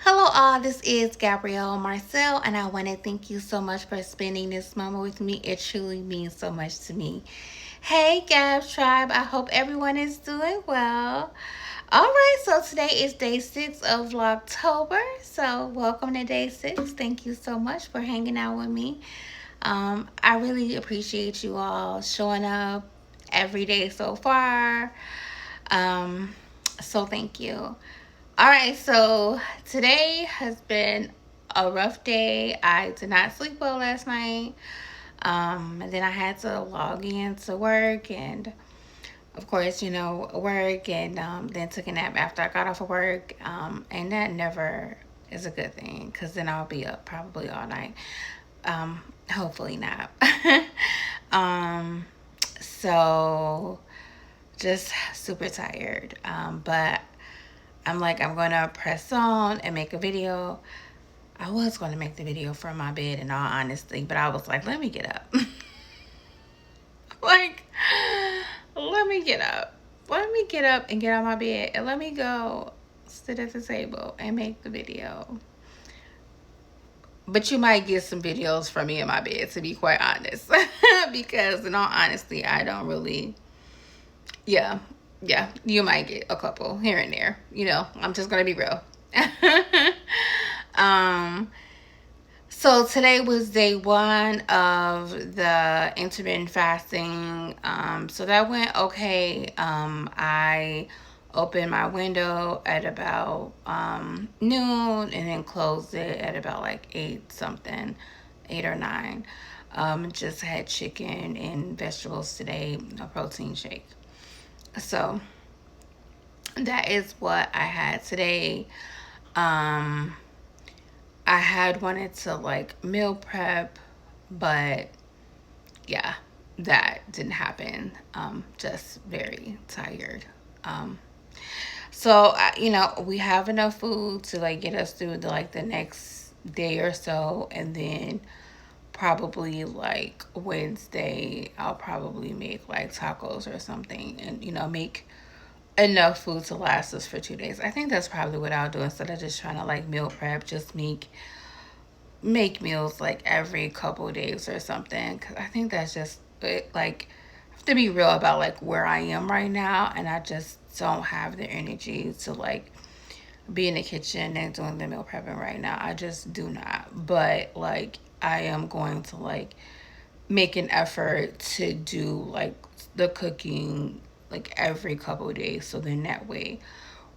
Hello, all. This is Gabrielle Marcel, and I want to thank you so much for spending this moment with me. It truly means so much to me. Hey, Gab Tribe. I hope everyone is doing well. All right, so today is day 6 of October. So, welcome to day 6. Thank you so much for hanging out with me. I really appreciate you all showing up every day so far. Um, so, thank you. All right, so today has been a rough day. I did not sleep well last night. And then I had to log in to work and, of course, work and then took a nap after I got off of work. And that never is a good thing because then I'll be up probably all night. Hopefully not. um, so just super tired. But I'm like, I'm gonna press on and make a video. I was gonna make the video from my bed in all honesty, but I was like, let me get up. like, let me get up. Let me get up and get out of my bed and let me go sit at the table and make the video. But you might get some videos from me in my bed, to be quite honest. because in all honesty, I don't really, yeah, yeah, you might get a couple here and there. I'm just gonna be real. um, so today was day 1 of the intermittent fasting. So that went okay. I opened my window at about noon and then closed it at about like 8 something, 8 or 9. Just had chicken and vegetables today, a protein shake. So that is what I had today. Um, I had wanted to like meal prep, but yeah, that didn't happen. Just very tired. Um, we have enough food to like get us through the next day or so, and then probably like Wednesday, I'll probably make like tacos or something, and make enough food to last us for 2 days. I think that's probably what I'll do instead of just trying to like meal prep. Just make meals like every couple of days or something. Cause I think that's just it. Like, I have to be real about like where I am right now, and I just don't have the energy to like be in the kitchen and doing the meal prepping right now. I just do not. But like, I am going to like make an effort to do like the cooking like every couple of days, so then that way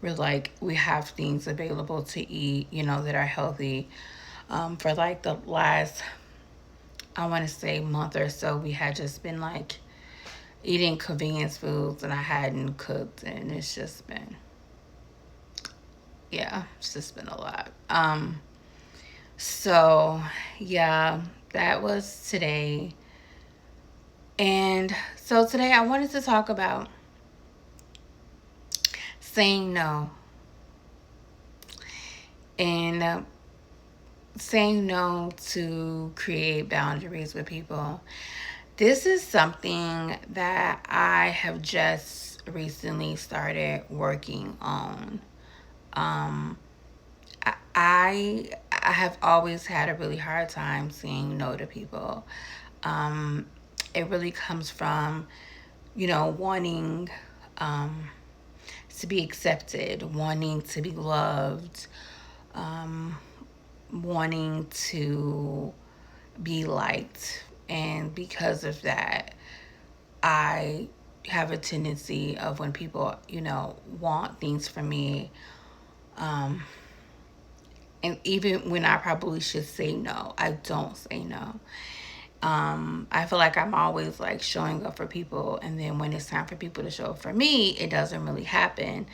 we have things available to eat, that are healthy. For like the last, I want to say, month or so, we had just been like eating convenience foods and I hadn't cooked, and it's just been, yeah, it's just been a lot. So yeah, that was today. And so today I wanted to talk about saying no, and saying no to create boundaries with people. This is something that I have just recently started working on. Um, I have always had a really hard time saying no to people. Um, it really comes from, wanting to be accepted, wanting to be loved, um, wanting to be liked. And because of that, I have a tendency of when people, want things from me, um, and even when I probably should say no, I don't say no. I feel like I'm always like showing up for people, and then when it's time for people to show up for me, it doesn't really happen.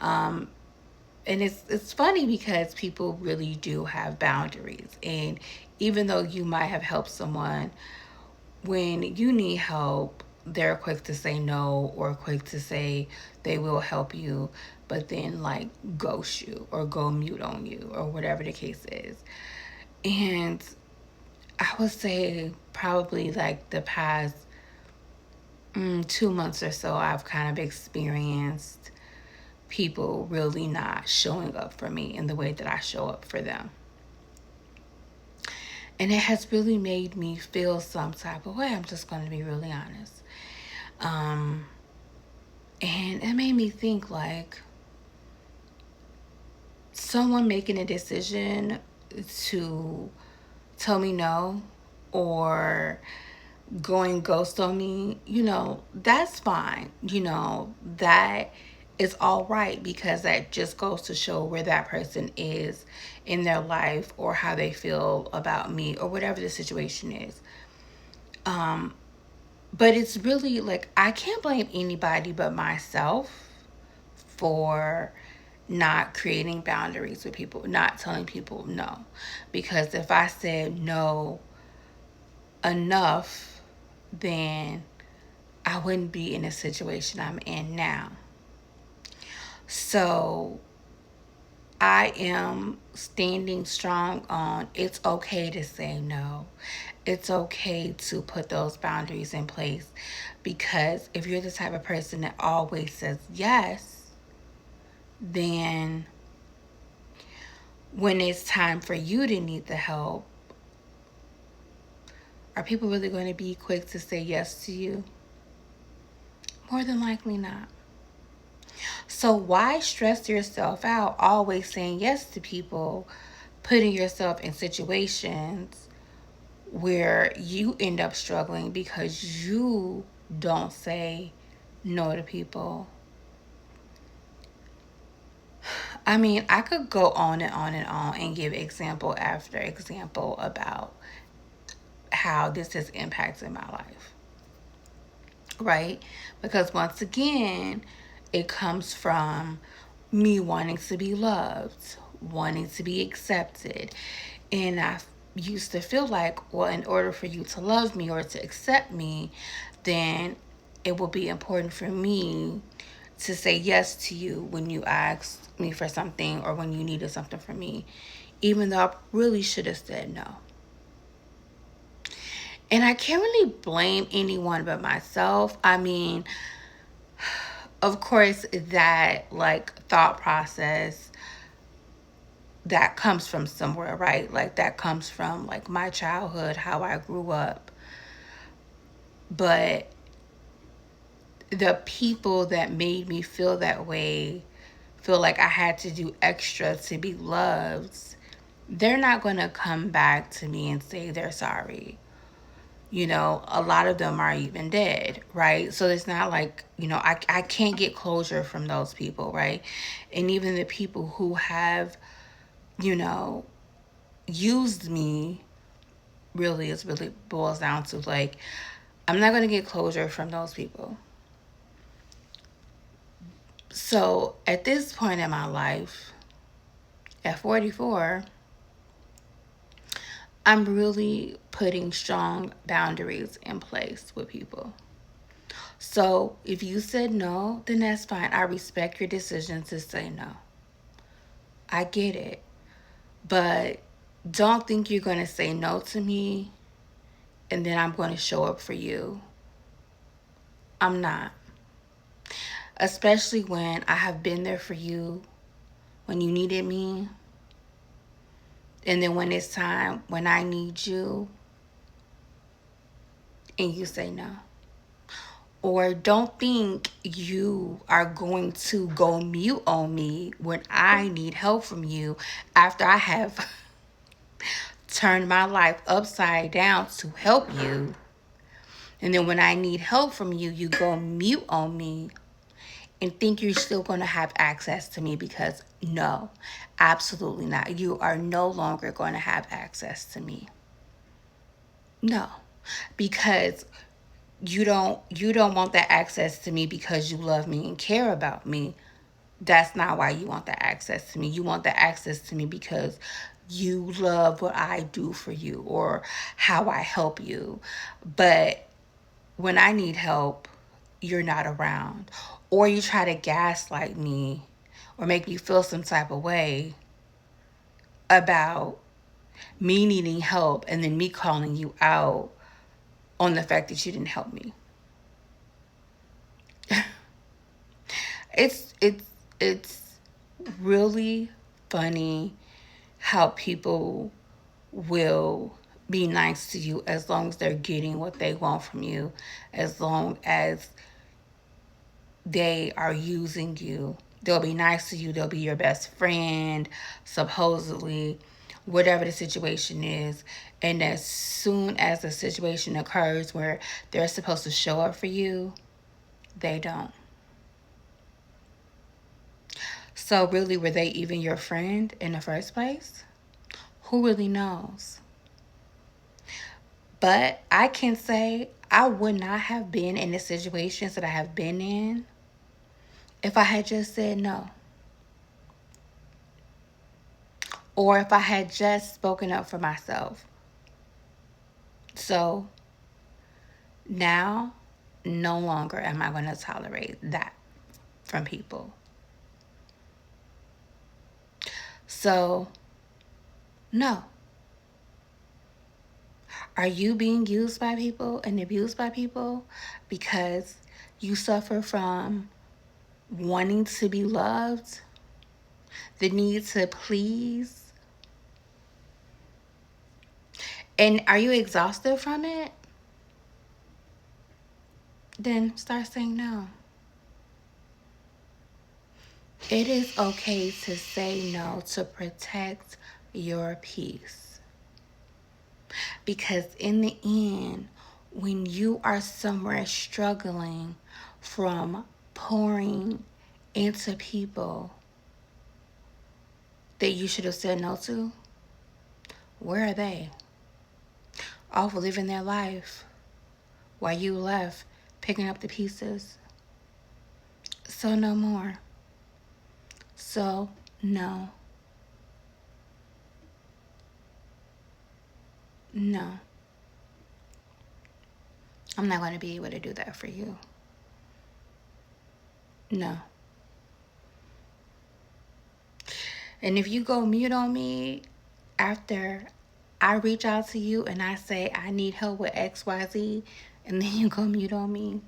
Um, and it's funny because people really do have boundaries, and even though you might have helped someone, when you need help, they're quick to say no or quick to say they will help you, but then like ghost you or go mute on you or whatever the case is. And I would say probably like the past 2 months or so, I've kind of experienced people really not showing up for me in the way that I show up for them. And it has really made me feel some type of way. I'm just going to be really honest. Um, and it made me think like someone making a decision to tell me no or going ghost on me, that's fine. That is all right because that just goes to show where that person is in their life or how they feel about me or whatever the situation is. But it's really like I can't blame anybody but myself for not creating boundaries with people, not telling people no. Because if I said no enough, then I wouldn't be in the situation I'm in now. So I am standing strong on it's okay to say no. It's okay to put those boundaries in place because if you're the type of person that always says yes, then when it's time for you to need the help, are people really going to be quick to say yes to you? More than likely not. So why stress yourself out always saying yes to people, putting yourself in situations where you end up struggling because you don't say no to people? I mean, I could go on and on and on and give example after example about how this has impacted my life, right? Because once again, it comes from me wanting to be loved, wanting to be accepted. And I used to feel like, well, in order for you to love me or to accept me, then it will be important for me to say yes to you when you asked me for something or when you needed something from me, even though I really should have said no. And I can't really blame anyone but myself. I mean, of course, that like thought process that comes from somewhere, right? Like that comes from like my childhood, how I grew up. But the people that made me feel that way, feel like I had to do extra to be loved, they're not going to come back to me and say they're sorry. A lot of them are even dead, right? So it's not like, I can't get closure from those people, right? And even the people who have, you know, used me, really, it really boils down to like, I'm not going to get closure from those people. So at this point in my life, at 44, I'm really putting strong boundaries in place with people. So if you said no, then that's fine. I respect your decision to say no. I get it. But don't think you're going to say no to me and then I'm going to show up for you. I'm not. Especially when I have been there for you when you needed me. And then when it's time, when I need you, and you say no. Or don't think you are going to go mute on me when I need help from you after I have turned my life upside down to help you. And then when I need help from you, you go mute on me and think you're still going to have access to me because no, absolutely not. You are no longer going to have access to me. No, because you don't want that access to me because you love me and care about me. That's not why you want that access to me. You want that access to me because you love what I do for you or how I help you. But when I need help, you're not around. Or you try to gaslight me or make me feel some type of way about me needing help and then me calling you out on the fact that you didn't help me. It's It's really funny how people will be nice to you as long as they're getting what they want from you, as long as they are using you. They'll be nice to you, they'll be your best friend, supposedly, whatever the situation is. And as soon as the situation occurs where they're supposed to show up for you, they don't. So, really, were they even your friend in the first place? Who really knows? But I can say I would not have been in the situations that I have been in if I had just said no. Or if I had just spoken up for myself. So now, no longer am I going to tolerate that from people. So, no. Are you being used by people and abused by people because you suffer from wanting to be loved, the need to please? And are you exhausted from it? Then start saying no. It is okay to say no to protect your peace. Because in the end, when you are somewhere struggling from pouring into people that you should have said no to, where are they? Off living their life while you left picking up the pieces. So no more. So no. No. I'm not going to be able to do that for you. No. And if you go mute on me after I reach out to you and I say I need help with XYZ, and then you go mute on me,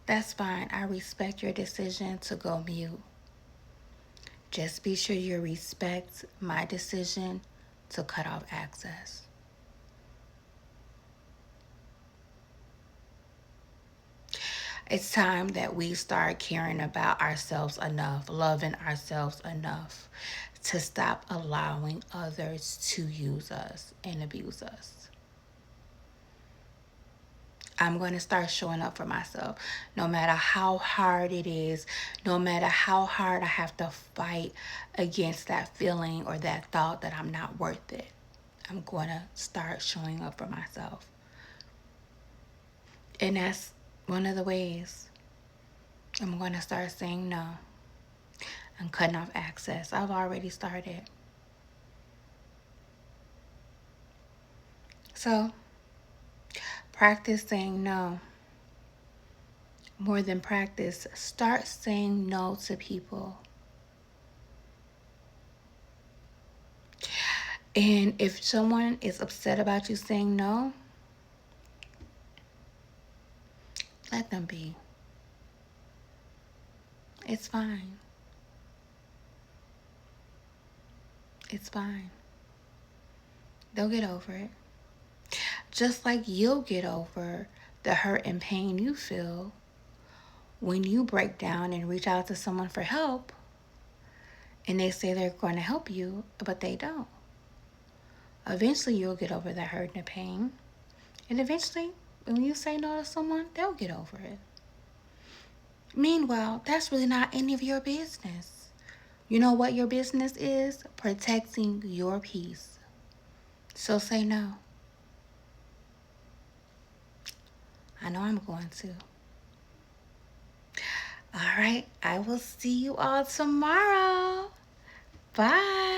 that's fine. I respect your decision to go mute. Just be sure you respect my decision to cut off access. It's time that we start caring about ourselves enough, loving ourselves enough to stop allowing others to use us and abuse us. I'm going to start showing up for myself, no matter how hard it is, no matter how hard I have to fight against that feeling or that thought that I'm not worth it. I'm going to start showing up for myself. And that's one of the ways I'm going to start saying no and cutting off access. I've already started. So, practice saying no. More than practice, start saying no to people. And if someone is upset about you saying no, let them be. It's fine. It's fine. They'll get over it. Just like you'll get over the hurt and pain you feel when you break down and reach out to someone for help and they say they're going to help you, but they don't. Eventually, you'll get over that hurt and the pain. And eventually, when you say no to someone, they'll get over it. Meanwhile, that's really not any of your business. You know what your business is? Protecting your peace. So say no. I know I'm going to. All right, I will see you all tomorrow. Bye.